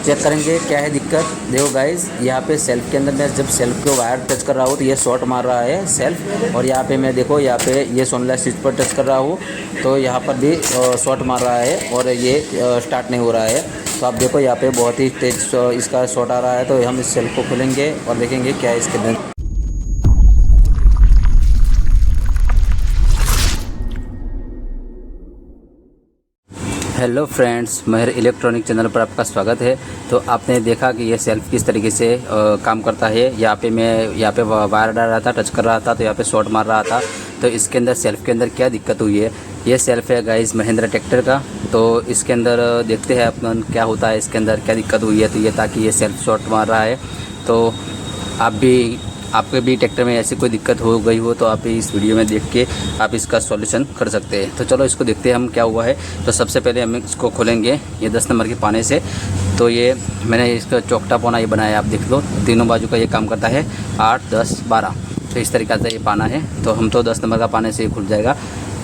Check करेंगे क्या है दिक्कत। देखो गाइस, यहाँ पे सेल्फ के अंदर मैं जब सेल्फ को वायर टच कर रहा हूँ तो ये शॉर्ट मार रहा है सेल्फ, और यहाँ पे मैं देखो यहाँ पे ये सोनलाइट स्विच पर टच कर रहा हूँ तो यहाँ पर भी शॉर्ट मार रहा है और ये स्टार्ट नहीं हो रहा है। तो आप देखो यहाँ पे बहुत ही तेज इसका शॉर्ट आ रहा है। तो हम इस सेल्फ को खोलेंगे और देखेंगे क्या है इसके अंदर। हेलो फ्रेंड्स, महर इलेक्ट्रॉनिक चैनल पर आपका स्वागत है। तो आपने देखा कि ये सेल्फ किस तरीके से काम करता है। यहाँ पे मैं यहाँ पे वायर डाल रहा था, टच कर रहा था तो यहाँ पे शॉर्ट मार रहा था। तो इसके अंदर सेल्फ के अंदर क्या दिक्कत हुई है। ये सेल्फ है गाइस महिंद्रा ट्रैक्टर का। तो इसके अंदर देखते हैं अपन क्या होता है, इसके अंदर क्या दिक्कत हुई है। तो ये ताकि ये सेल्फ शॉर्ट मार रहा है। तो आपके भी ट्रैक्टर में ऐसी कोई दिक्कत हो गई हो तो आप इस वीडियो में देख के आप इसका सॉल्यूशन कर सकते हैं। तो चलो इसको देखते हैं हम क्या हुआ है। तो सबसे पहले हम इसको खोलेंगे ये 10 नंबर के पाने से। तो ये मैंने इसका चौकटा पाना ये बनाया, आप देख लो तीनों बाजू का ये काम करता है 8, 10, 12। तो इस तरीक़े से ये पाना है। तो हम तो 10 नंबर का पाने से ये खुल जाएगा।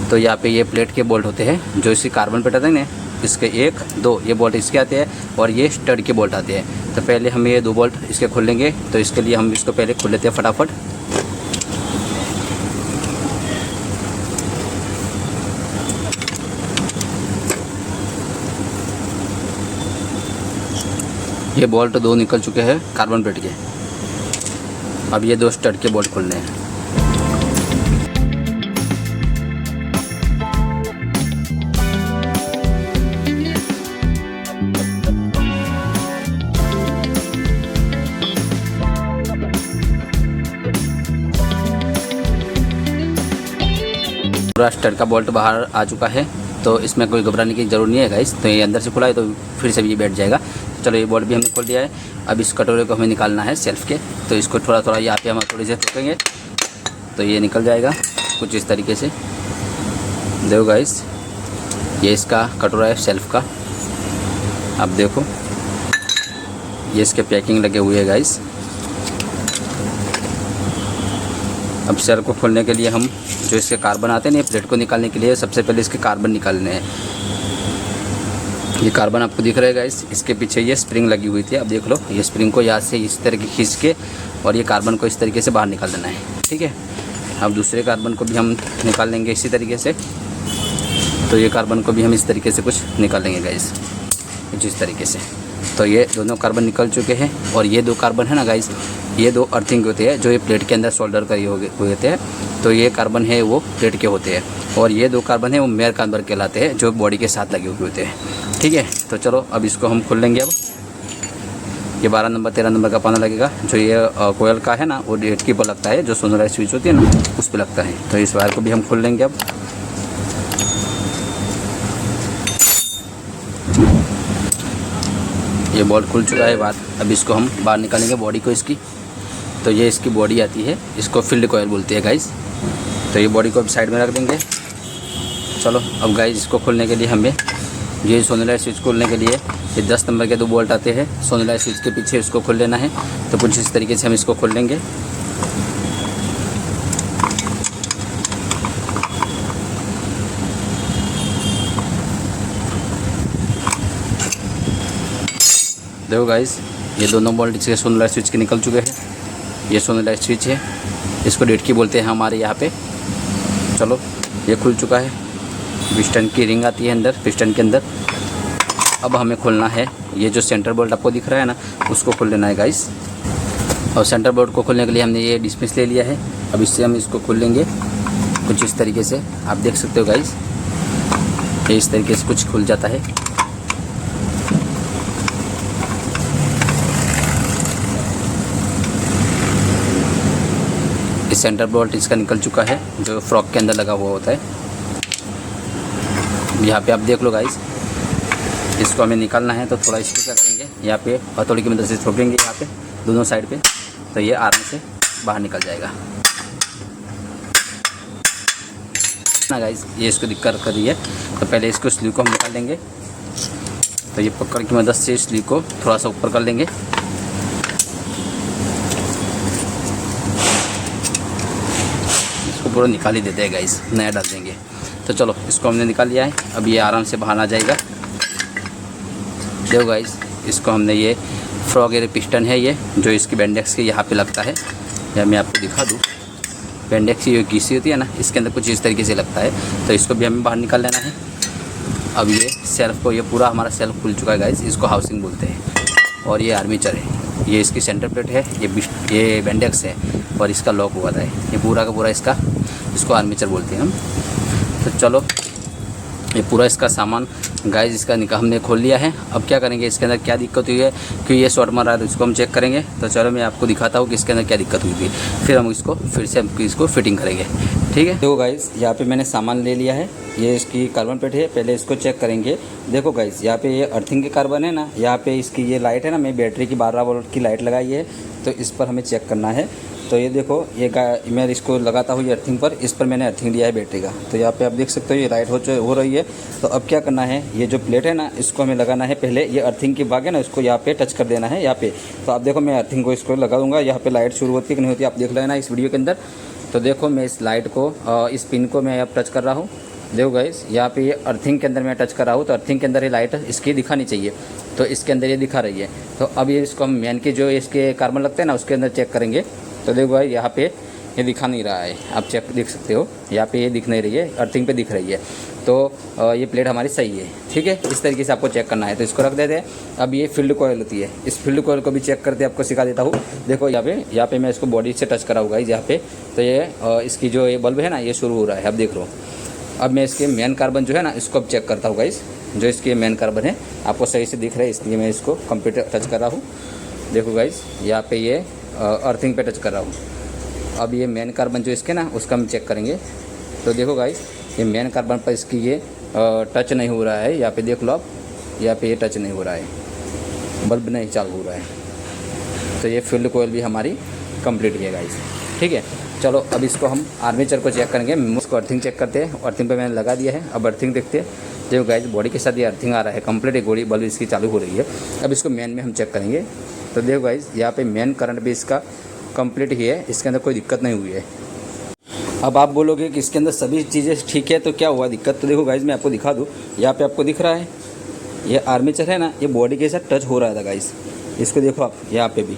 तो यहाँ पे ये प्लेट के बोल्ट होते हैं जो इसकी कार्बन प्लेट आते हैं ना, इसके 1, 2 ये बोल्ट इसके आते हैं और ये स्टड के बोल्ट आते हैं। तो पहले हम ये 2 बोल्ट इसके खोल लेंगे। तो इसके लिए हम इसको पहले खोल लेते हैं फटाफट। ये बोल्ट 2 निकल चुके हैं कार्बन प्लेट के। अब ये 2 स्टड के बोल्ट खोलने हैं। पूरा स्टड का बोल्ट बाहर आ चुका है। तो इसमें कोई घबराने की ज़रूरत नहीं है गाइस। तो ये अंदर से खुला है तो फिर से भी ये बैठ जाएगा। चलो ये बोल्ट भी हमने खोल दिया है। अब इस कटोरे को हमें निकालना है सेल्फ के। तो इसको थोड़ा थोड़ा यहाँ पे हम थोड़ी से ठोकेंगे तो ये निकल जाएगा कुछ इस तरीके से। देखो गाइस, ये इसका कटोरा है सेल्फ का। अब देखो ये इसके पैकिंग लगे हुए हैं गाइस। अब सेल को खोलने के लिए हम जो इसके कार्बन आते हैं ना, प्लेट को निकालने के लिए सबसे पहले इसके कार्बन निकालने हैं। ये कार्बन आपको दिख रहा है गाइस, इसके पीछे ये स्प्रिंग लगी हुई थी। अब देख लो ये स्प्रिंग को यहाँ से इस तरह की खींच के और ये कार्बन को इस तरीके से बाहर निकाल देना है, ठीक है। अब दूसरे कार्बन को भी हम निकाल लेंगे इसी तरीके से। तो ये कार्बन को भी हम इस तरीके से कुछ निकाल लेंगे गाइस, कुछ इस तरीके से। तो ये दोनों कार्बन निकल चुके हैं। और ये 2 कार्बन है ना गाइस, ये 2 अर्थिंग होते हैं जो ये प्लेट के अंदर सोल्डर कर हुए होते हैं। तो ये कार्बन है वो प्लेट के होते हैं और ये 2 कार्बन है वो मेयर कार्बन कहलाते हैं जो बॉडी के साथ लगे हुए होते हैं, ठीक है। तो चलो अब इसको हम खोल लेंगे। अब ये 12 नंबर 13 नंबर का पाना लगेगा। जो ये कोयल का है ना वो 8 की पर लगता है, जो सोनलाइट स्विच होती है ना उस पर लगता है। तो इस वायर को भी हम खोल लेंगे। अब ये बोल्ट खुल चुका है बाहर। अब इसको हम बाहर निकालेंगे बॉडी को इसकी। तो ये इसकी बॉडी आती है, इसको फील्ड कोयल बोलते हैं गाइस। तो ये बॉडी को अब साइड में रख देंगे। चलो अब गाइस इसको खोलने के लिए हमें ये सोनलाइट स्विच खोलने के लिए ये 10 नंबर के 2 बोल्ट आते हैं। सोनलाइट स्विच के पीछे इसको खोल लेना है। तो कुछ इस तरीके से हम इसको खोल लेंगे। देखो गाइस, ये दोनों बोल्ट इसके सोनलाइट स्विच के निकल चुके हैं। ये सोनलाइट स्विच है, इसको डेट की बोलते हैं हमारे यहाँ पे। चलो ये खुल चुका है। पिस्टन की रिंग आती है अंदर, पिस्टन के अंदर। अब हमें खोलना है ये जो सेंटर बोल्ट आपको दिख रहा है ना, उसको खोल लेना है गाइस। और सेंटर बोल्ट को खोलने के लिए हमने ये डिस्मिस ले लिया है। अब इससे हम इसको खोल लेंगे कुछ इस तरीके से। आप देख सकते हो गाइस, ये इस तरीके से कुछ खुल जाता है। सेंटर बोल्ट इसका निकल चुका है जो फ्रॉक के अंदर लगा हुआ होता है। यहाँ पे आप देख लो गाइस, इसको हमें निकालना है। तो थोड़ा इसको क्या करेंगे, यहाँ पे हथौड़ी की मदद से ठोकेंगे यहाँ पे दोनों साइड पे। तो ये आराम से बाहर निकल जाएगा ना गाइस। ये इसको दिक्कत कर रही है। तो पहले इसको स्लीव को हम निकाल लेंगे। तो ये पकड़ की मदद से स्लीव को थोड़ा सा ऊपर कर लेंगे। पूरा निकाल ही देते हैं गाइस, नया डाल देंगे। तो चलो इसको हमने निकाल लिया है। अब ये आराम से बाहर आ जाएगा। देखो गाइस, इसको हमने ये फ्रॉग एयर पिस्टन है ये जो इसकी बेंडेक्स के यहाँ पे लगता है, या मैं आपको दिखा दूँ। बेंडेक्स की जो घिसी होती है ना, इसके अंदर कुछ इस तरीके से लगता है, तो इसको भी हमें बाहर निकाल लेना है। अब ये सेल्फ को, ये पूरा हमारा सेल्फ खुल चुका है गाइस, इसको हाउसिंग बोलते हैं। और ये आर्मीचर है, ये इसकी सेंटर प्लेट है, ये बेंडेक्स है और इसका लॉक हुआ था, ये पूरा का पूरा इसको आर्मीचर बोलते हैं हम। तो चलो ये पूरा इसका सामान गाइस इसका हमने खोल लिया है। अब क्या करेंगे, इसके अंदर क्या दिक्कत हुई है, क्योंकि ये शॉर्ट मार रहा है तो इसको हम चेक करेंगे। तो चलो मैं आपको दिखाता हूँ कि इसके अंदर क्या दिक्कत हुई थी, फिर हम फिर से इसको फिटिंग करेंगे, ठीक है। देखो गाइस यहाँ पे मैंने सामान ले लिया है, ये इसकी कार्बन प्लेट है, पहले इसको चेक करेंगे। देखो गाइस यहाँ पे ये अर्थिंग के कार्बन है ना, यहाँ पे इसकी ये लाइट है ना, मैं बैटरी की 12 वोल्ट की लाइट लगाई है, तो इस पर हमें चेक करना है। तो ये देखो ये मैं इसको लगाता हूँ ये अर्थिंग पर, इस पर मैंने अर्थिंग दिया है बैटरी का। तो यहाँ पे आप देख सकते हो ये लाइट हो रही है। तो अब क्या करना है, ये जो प्लेट है ना इसको हमें लगाना है, पहले ये अर्थिंग की भाग है ना इसको यहाँ पे टच कर देना है यहाँ पे। तो आप देखो मैं अर्थिंग को इसको लगा दूँगा, यहाँ पे लाइट शुरू होती है कि नहीं होती आप देख लेना इस वीडियो के अंदर। तो देखो मैं इस लाइट को इस पिन को मैं अब टच कर रहा हूँ। देखो गाइस यहाँ पे ये अर्थिंग के अंदर मैं टच कर रहा हूँ, तो अर्थिंग के अंदर ये लाइट इसकी दिखानी चाहिए, तो इसके अंदर ये दिखा रही है। तो अब ये इसको हम मेन के जो इसके कार्बन लगते हैं ना उसके अंदर चेक करेंगे। तो देखो भाई यहाँ पे ये दिखा नहीं रहा है, आप चेक देख सकते हो यहाँ पे ये दिख नहीं रही है, अर्थिंग पे दिख रही है। तो ये प्लेट हमारी सही है, ठीक है। इस तरीके से आपको चेक करना है, तो इसको रख देते हैं। अब ये फील्ड कॉयल होती है, इस फील्ड कॉयल को भी चेक करते आपको सिखा देता हूँ। देखो यहाँ पे मैं इसको बॉडी से टच कराऊँगा यहाँ पे, तो ये इसकी जो ये बल्ब है ना ये शुरू हो रहा है, अब देख लो। अब मैं इसके मेन कार्बन जो है ना इसको अब चेक करता हूँ गाइस, जो इसके मेन कार्बन है आपको सही से दिख रहा है, इसलिए मैं इसको कंप्यूटर टच कर रहा हूँ। देखो गाइस यहाँ पे ये अर्थिंग पे टच कर रहा हूँ। अब ये मेन कार्बन जो इसके ना उसका हम चेक करेंगे। तो देखो गाइस ये मेन कार्बन पर इसकी ये टच नहीं हो रहा है, यहाँ पे देख लो आप, यहाँ पे ये टच नहीं हो रहा है, बल्ब नहीं चालू हो रहा है। तो ये फील्ड कोयल भी हमारी कंप्लीट है गाइस, ठीक है। चलो अब इसको हम आर्मेचर को चेक करेंगे, उसको अर्थिंग चेक करते हैं। अर्थिंग पे मैंने लगा दिया है, अब अर्थिंग देखते हैं। देखो गाइस बॉडी के साथ ये अर्थिंग आ रहा है कंप्लीट, एक गोली बल्ब इसकी चालू हो रही है। अब इसको मेन में हम चेक करेंगे। तो देखो गाइस यहाँ पे मेन करंट भी इसका कंप्लीट ही है, इसके अंदर कोई दिक्कत नहीं हुई है। अब आप बोलोगे कि इसके अंदर सभी चीज़ें ठीक है तो क्या हुआ दिक्कत, तो देखो गाइस मैं आपको दिखा दूँ। यहाँ पे आपको दिख रहा है ये आर्मेचर है ना, ये बॉडी के साथ टच हो रहा था गाइस, इसको देखो आप यहाँ पे भी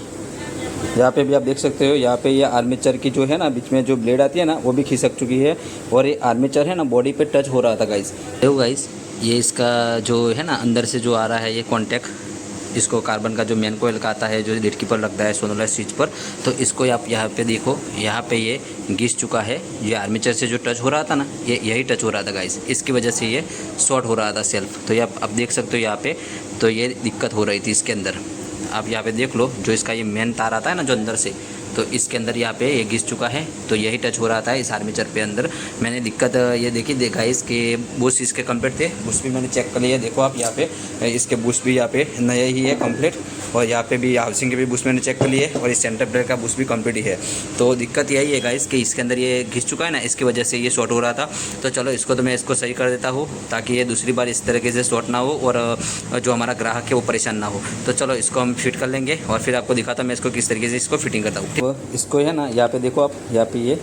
आप देख सकते हो। यहाँ पे ये आर्मेचर की जो है ना बीच में जो ब्लेड आती है ना वो भी खिसक चुकी है, और ये आर्मेचर है ना बॉडी पे टच हो रहा था गाइस। देखो गाइस ये इसका जो है ना अंदर से जो आ रहा है ये कॉन्टैक्ट, इसको कार्बन का जो मेन कोयल का आता है जो खिड़की पर लगता है सोनोलाइट स्विच पर, तो इसको आप यहाँ पे देखो, यहाँ पे ये घिस चुका है। ये आर्मेचर से जो टच हो रहा था ना ये यही टच हो रहा था गाइस, इसकी वजह से ये शॉर्ट हो रहा था सेल्फ। तो ये आप देख सकते हो यहाँ पे, तो ये दिक्कत हो रही थी इसके अंदर। आप यहाँ पे देख लो जो इसका ये मेन तार आता है ना जो अंदर से, तो इसके अंदर यहाँ पे ये घिस चुका है, तो यही टच हो रहा था इस आर्मेचर पे अंदर। मैंने दिक्कत ये देखा इसके बुश इसके कंप्लीट थे, बुश भी मैंने चेक कर लिया। देखो आप यहाँ पे इसके बुश भी यहाँ पे नए ही है कंप्लीट, और यहाँ पे भी हाउसिंग के भी बुश मैंने चेक कर लिए, और इस सेंटर प्लेट का बुश भी कंप्लीट ही है। तो दिक्कत यही है गाइस कि इसके अंदर ये घिस चुका है ना, इसकी वजह से ये शॉर्ट हो रहा था। तो चलो इसको तो मैं इसको सही कर देता हूँ ताकि ये दूसरी बार इस तरीके से शॉर्ट ना हो और जो हमारा ग्राहक है वो परेशान ना हो। तो चलो इसको हम फिट कर लेंगे और फिर आपको दिखाता मैं इसको किस तरीके से इसको फिटिंग करता हूँ। इसको है ना यहाँ पे देखो आप, यहाँ पे ये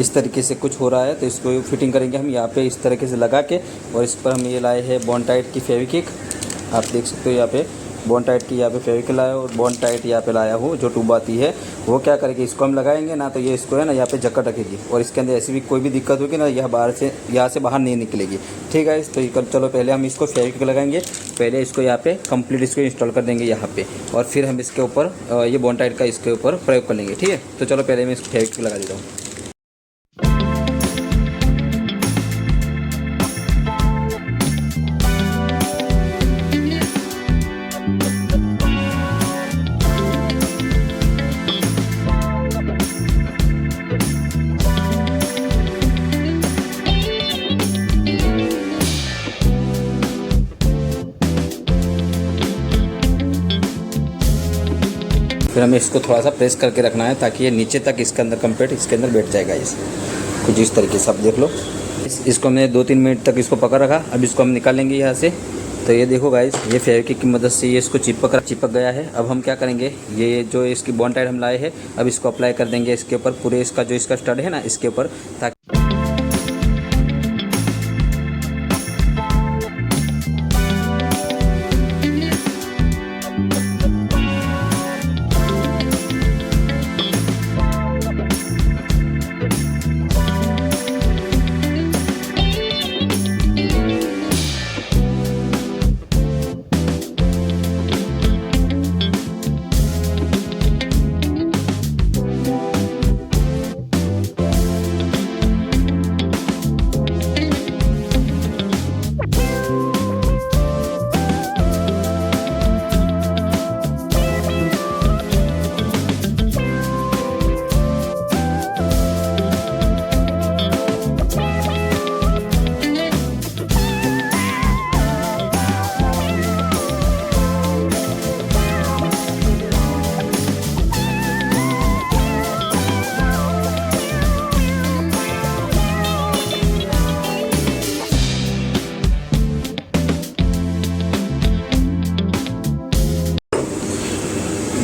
इस तरीके से कुछ हो रहा है, तो इसको फिटिंग करेंगे हम यहाँ पे इस तरीके से लगा के। और इस पर हम ये लाए हैं बॉन्ड-टाइट की फेविक्विक, आप देख सकते हो यहाँ पे बॉन्ड-टाइट की यहाँ पे फेविक्विक लाया और बॉन्ड-टाइट यहाँ पे लाया हूँ जो ट्यूब आती है। वो क्या करेगी, इसको हम लगाएंगे ना तो ये इसको है ना यहाँ पे जकड़ रखेगी, और इसके अंदर ऐसी भी कोई भी दिक्कत होगी ना यहाँ से बाहर नहीं निकलेगी, ठीक है। तो चलो पहले हम इसको फेविक्विक लगाएंगे, पहले इसको यहाँ पे कंप्लीट इसको इंस्टॉल कर देंगे यहाँ पे, और फिर हम इसके ऊपर ये बॉन्ड-टाइट का इसके ऊपर प्रयोग कर लेंगे, ठीक है। तो चलो पहले मैं इसको फेविक्विक लगा देता हूँ। फिर हमें इसको थोड़ा सा प्रेस करके रखना है ताकि ये नीचे तक इसके अंदर कंप्लीट इसके अंदर बैठ जाएगा। इस कुछ इस तरीके से आप देख लो। इसको हमने 2-3 मिनट तक इसको पकड़ रखा, अब इसको हम निकाल लेंगे यहाँ से। तो ये देखो गाइस ये फेविक्विक की मदद से ये इसको चिपक गया है। अब हम क्या करेंगे, ये जो इसकी बॉन्ड-टाइट हम लाए हैं अब इसको अप्लाई कर देंगे इसके ऊपर, पूरे इसका जो इसका स्टड है ना इसके ऊपर, ताकि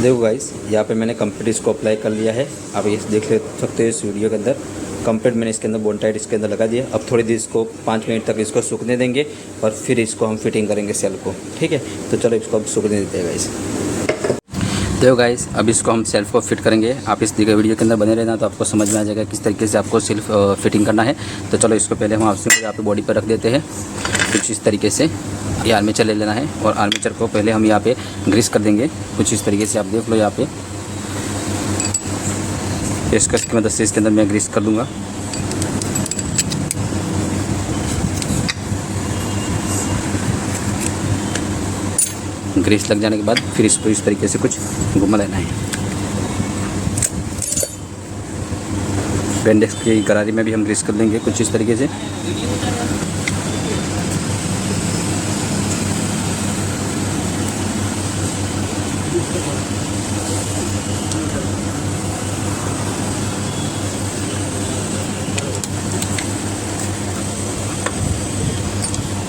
देखो गाइस, यहाँ पे मैंने कंप्लीट इसको अप्लाई कर लिया है। आप ये देख ले सकते हो इस वीडियो के अंदर कंप्लीट मैंने इसके अंदर बोन टाइट इसके अंदर लगा दिया। अब थोड़ी देर इसको 5 मिनट तक इसको सूखने देंगे और फिर इसको हम फिटिंग करेंगे सेल को। ठीक है, तो चलो इसको अब सूखने देते हैं गाइस। देखो गाइस, अब इसको हम सेल्फ को फिट करेंगे। आप इस दी गई वीडियो के अंदर बने रहना तो आपको समझ में आ जाएगा किस तरीके से आपको सेल्फ फिटिंग करना है। तो चलो इसको पहले हम आपसे यहाँ पे बॉडी पर रख देते हैं। कुछ इस तरीके से ये आर्मेचर ले लेना है और आर्मेचर को पहले हम यहाँ पे ग्रीस कर देंगे। कुछ इस तरीके से आप देख लो, यहाँ पे पेचकस की मदद से इसके अंदर मैं ग्रीस कर दूँगा। ग्रीस लग जाने के बाद फिर इसको इस तरीके से कुछ घुमा लेना है। बेंडेक्स की गरारी में भी हम ग्रीस कर लेंगे कुछ इस तरीके से।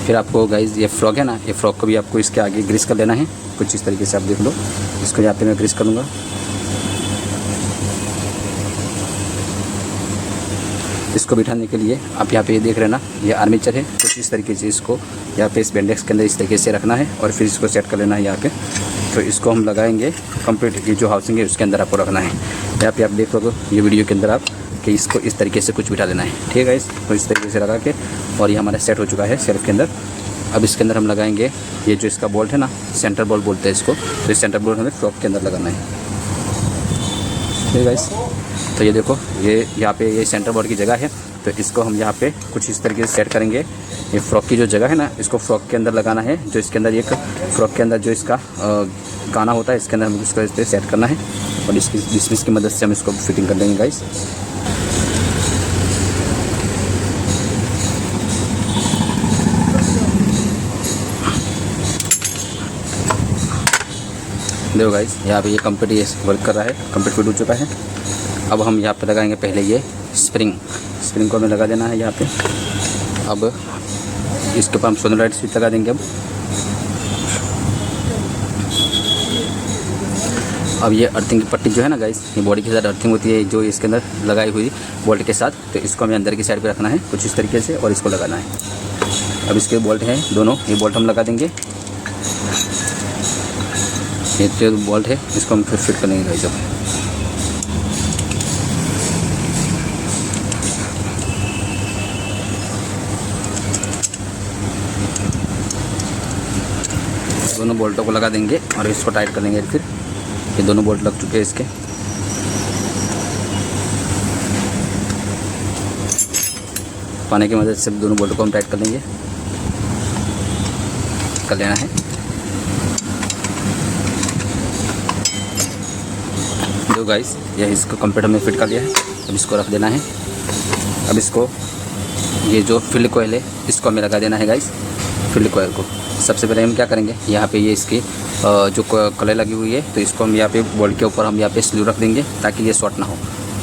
फिर आपको गाइज ये फ्रॉक है ना, ये फ्रॉक को भी आपको इसके आगे ग्रीस कर लेना है कुछ इस तरीके से। आप देख लो, इसको यहाँ पे मैं ग्रीस करूँगा। इसको बिठाने के लिए आप यहाँ पे ये देख रहे हैं ना, ये आर्मेचर है। कुछ इस तरीके से इसको यहाँ पे इस बेंडेक्स के अंदर इस तरीके से रखना है और फिर इसको सेट कर लेना है यहाँ पे। तो इसको हम लगाएंगे कंप्लीट, ये जो हाउसिंग है उसके अंदर आपको रखना है। यहाँ पे आप देख लो ये वीडियो के अंदर आप कि इसको इस तरीके से कुछ बिठा देना है। ठीक है, तो इस तरीके से लगा के और ये हमारा सेट हो चुका है सेल्फ के अंदर। अब इसके अंदर हम लगाएंगे ये जो इसका बोल्ट है ना, सेंटर बोल्ट बोलते हैं इसको। तो इस सेंटर बोल्ट हमें फ्रॉक के अंदर लगाना है। ठीक है गाइस, तो ये देखो ये यहाँ पे ये सेंटर बोल्ट की जगह है। तो इसको हम यहाँ पे कुछ इस तरीके से सेट करेंगे। ये फ्रॉक की जो जगह है ना, इसको फ्रॉक के अंदर लगाना है। जो इसके अंदर एक फ्रॉक के अंदर जो इसका गाना होता है, इसके अंदर हम इसको इस पर सेट करना है और इसकी मदद से हम इसको फिटिंग कर देंगे गाइस। देखो गाइस, यहाँ पे ये कंप्लीट ये वर्क कर रहा है, कंप्लीट फिट हो चुका है। अब हम यहाँ पे लगाएंगे पहले ये स्प्रिंग को हमें लगा देना है यहाँ पे। अब इसके ऊपर हम सोनोलाइट स्विच लगा देंगे। अब ये अर्थिंग की पट्टी जो है ना गाइस, ये बॉडी के साथ अर्थिंग होती है जो इसके अंदर लगाई हुई बोल्ट के साथ। तो इसको हमें अंदर की साइड पे रखना है कुछ इस तरीके से और इसको लगाना है। अब इसके बोल्ट हैं दोनों, ये बोल्ट हम लगा देंगे। ये जो बोल्ट है इसको हम फिर फिट करेंगे गाइस। अब दोनों बोल्टों को लगा देंगे और इसको टाइट कर लेंगे। फिर ये दोनों बोल्ट लग चुके हैं इसके। पानी की मदद से दोनों बोल्टों को हम टाइट कर लेंगे, कर लेना है। दो गाइस, ये इसको कंप्लीट हमने फिट कर लिया है। अब इसको रख देना है। अब इसको ये जो फील्ड कोयल है इसको हमें लगा देना है गाइस, फील्ड कोयल को। सबसे पहले हम क्या करेंगे, यहाँ पे ये इसकी जो कलर लगी हुई है तो इसको हम यहाँ पे बोल्ट के ऊपर हम यहाँ पे स्लू रख देंगे ताकि ये शॉर्ट ना हो।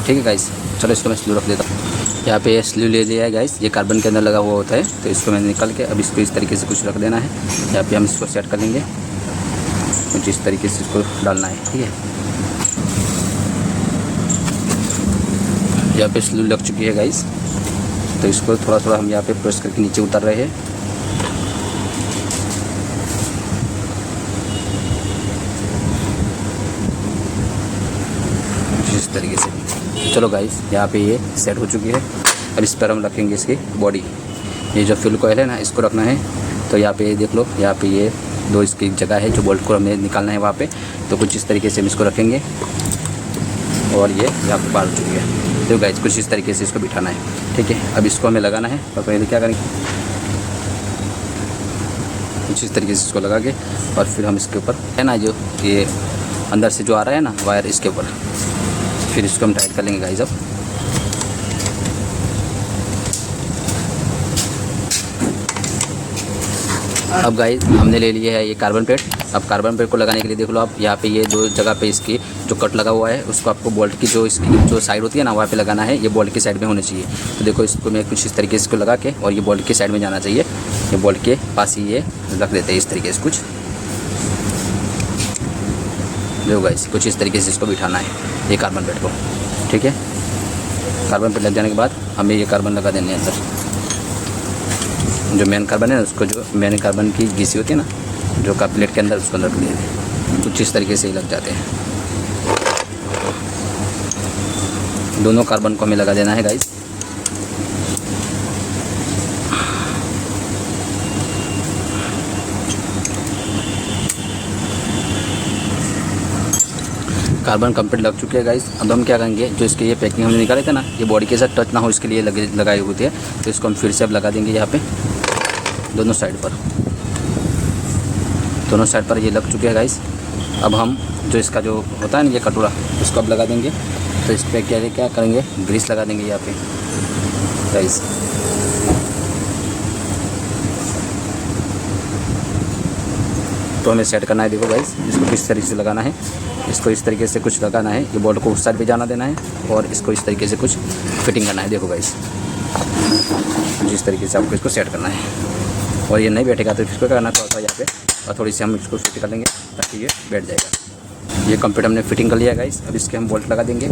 ठीक है गाइस, चलो इसको मैं स्लू रख देता हूँ। यहाँ पे स्लू ले लिया है गाइस, ये कार्बन के अंदर लगा हुआ होता है। तो इसको मैंने निकाल के अब इसको इस तरीके से कुछ रख देना है। यहाँ पे हम इसको सेट कर लेंगे कुछ इस तरीके से इसको डालना है। ठीक है, यहाँ पे स्लू लग चुकी है गाइस। तो इसको थोड़ा थोड़ा हम यहाँ पे प्रेस करके नीचे उतार रहे हैं। इस तरीके से चलो गाइस, यहाँ पे ये सेट हो चुकी है। अब इस पर हम रखेंगे इसकी बॉडी। ये जो फिल कोयल है ना, इसको रखना है। तो यहाँ पे देख लो, यहाँ पे ये दो इसकी जगह है जो बोल्ट को हमें निकालना है वहाँ पे। तो कुछ इस तरीके से हम इसको रखेंगे और ये यहाँ पे बाहर हो चुकी है। तो गाइस कुछ इस तरीके से इसको बिठाना है। ठीक है, अब इसको हमें लगाना है। और पहले क्या करेंगे, कुछ इस तरीके से इसको लगा के और फिर हम इसके ऊपर है ना जो ये अंदर से जो आ रहा है ना वायर, इसके ऊपर फिर इसको हम टाइट कर लेंगे गाइस। अब गाइस हमने ले लिया है ये कार्बन प्लेट। अब कार्बन प्लेट को लगाने के लिए देख लो आप, यहाँ पे ये दो जगह पे इसकी जो कट लगा हुआ है उसको आपको बोल्ट की जो इसकी जो साइड होती है ना वहाँ पे लगाना है। ये बोल्ट की साइड में होनी चाहिए। तो देखो इसको मैं कुछ इस तरीके से इसको लगा के और ये बोल्ट की साइड में जाना चाहिए। ये बोल्ट के पास ही ये रख देते हैं इस तरीके से कुछ। देखो गाइस, कुछ इस तरीके से इसको बिठाना है ये कार्बन प्लेट को। ठीक है, कार्बन प्लेट लग जाने के बाद हमें ये कार्बन लगा देने अंदर, जो मेन कार्बन है उसको, जो मेन कार्बन की घिसी होती है ना जो का प्लेट के अंदर, उसको अंदर रख देते। कुछ इस तरीके से ही लग जाते हैं। दोनों कार्बन को हमें लगा देना है गाइस। कार्बन कंप्लीट लग चुके हैं गाइस। अब हम क्या करेंगे, जो इसके ये पैकिंग हमने निकाले थे ना, ये बॉडी के साथ टच ना हो इसके लिए लगाई हुई थी, तो इसको हम फिर से अब लगा देंगे यहाँ पे दोनों साइड पर। दोनों साइड पर ये लग चुके हैं गाइस। अब हम जो इसका जो होता है ना ये कटोरा, इसको अब लगा देंगे। तो इस पर क्या करेंगे, ग्रीस लगा देंगे यहाँ पे गाइस। तो हमें सेट करना है, देखो गाइस इसको किस तरीके से लगाना है। इसको इस तरीके से कुछ लगाना है, ये बोल्ट को उस साइड पे जाना देना है और इसको इस तरीके से कुछ फिटिंग करना है। देखो गाइस, जिस तरीके से आपको इसको सेट करना है। और ये नहीं बैठेगा तो इसको क्या करना है, थोड़ा सा यहाँ पे और थोड़ी सी हम इसको फिट कर लेंगे ताकि ये बैठ जाएगा। ये कंप्लीट हमने फिटिंग कर लिया गाइस। अब इसके हम बोल्ट लगा देंगे।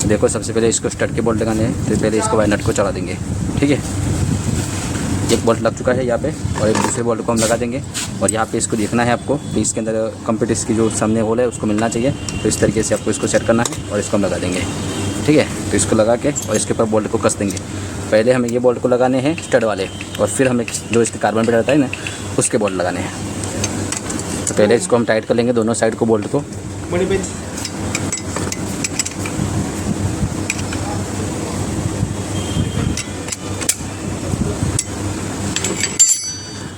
देखो सबसे पहले इसको स्टड के बोल्ट लगाने हैं, तो पहले इसको वाई नट को चला देंगे। ठीक है, एक बोल्ट लग चुका है यहाँ पे और एक दूसरे बोल्ट को हम लगा देंगे। और यहाँ पे इसको देखना है आपको कि इसके अंदर कंप्लीट इसकी जो सामने होल है उसको मिलना चाहिए। तो इस तरीके से आपको इसको सेट करना है और इसको हम लगा देंगे। ठीक है, तो इसको लगा के और इसके ऊपर बोल्ट को कस देंगे। पहले हमें ये बोल्ट को लगाने हैं स्टड वाले, और फिर हमें जो इसके कार्बन प्लेट रहता है ना उसके बोल्ट लगाने हैं। तो पहले इसको हम टाइट कर लेंगे दोनों साइड को, बोल्ट को।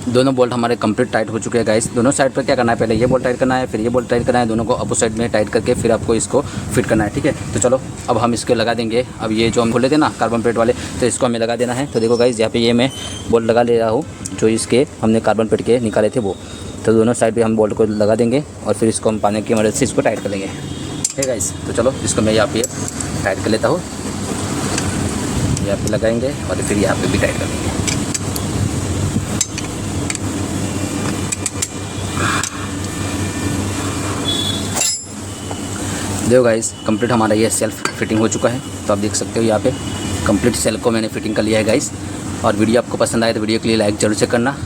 दोनों बोल्ट हमारे कंप्लीट टाइट हो चुके हैं गाइस। दोनों साइड पर क्या करना है, पहले ये बोल्ट टाइट करना है, फिर ये बोल्ट टाइट करना है। दोनों को अपोजिट साइड में टाइट करके फिर आपको इसको फिट करना है। ठीक है, तो चलो अब हम इसको लगा देंगे। अब ये जो हम खोले थे ना कार्बन प्लेट वाले, तो इसको हमें लगा देना है। तो देखो गाइस, यहाँ पे ये मैं बोल्ट लगा ले रहा हूँ जो इसके हमने कार्बन प्लेट के निकाले थे वो। तो दोनों साइड पर हम बोल्ट को लगा देंगे और फिर इसको हम पानी की मदद से इसको टाइट कर लेंगे। ठीक है गाइस, तो चलो इसको मैं यहाँ पे टाइट कर लेता हूँ। यहाँ पे लगाएंगे और फिर यहाँ पे भी टाइट कर लेंगे। देखो गाइस, कंप्लीट हमारा ये सेल्फ फिटिंग हो चुका है। तो आप देख सकते हो यहाँ पे कंप्लीट सेल्फ को मैंने फिटिंग कर लिया है गाइस। और वीडियो आपको पसंद आए तो वीडियो के लिए लाइक जरूर से करना,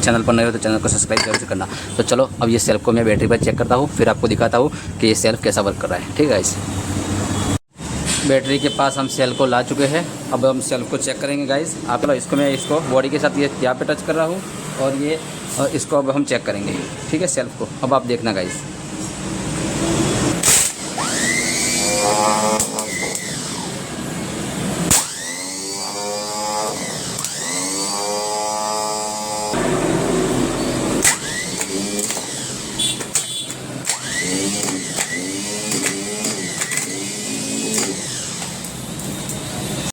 चैनल पर नए हो तो चैनल को सब्सक्राइब जरूर से करना। तो चलो अब ये सेल्फ को मैं बैटरी पर चेक करता हूँ, फिर आपको दिखाता हूँ कि ये सेल्फ कैसा वर्क कर रहा है। ठीक है गाइस, बैटरी के पास हम सेल को ला चुके हैं। अब हम सेल्फ को चेक करेंगे गाइस। आप इसको मैं इसको बॉडी के साथ ये यहाँ पे टच कर रहा हूँ और ये इसको अब हम चेक करेंगे। ठीक है, सेल्फ को अब आप देखना गाइस।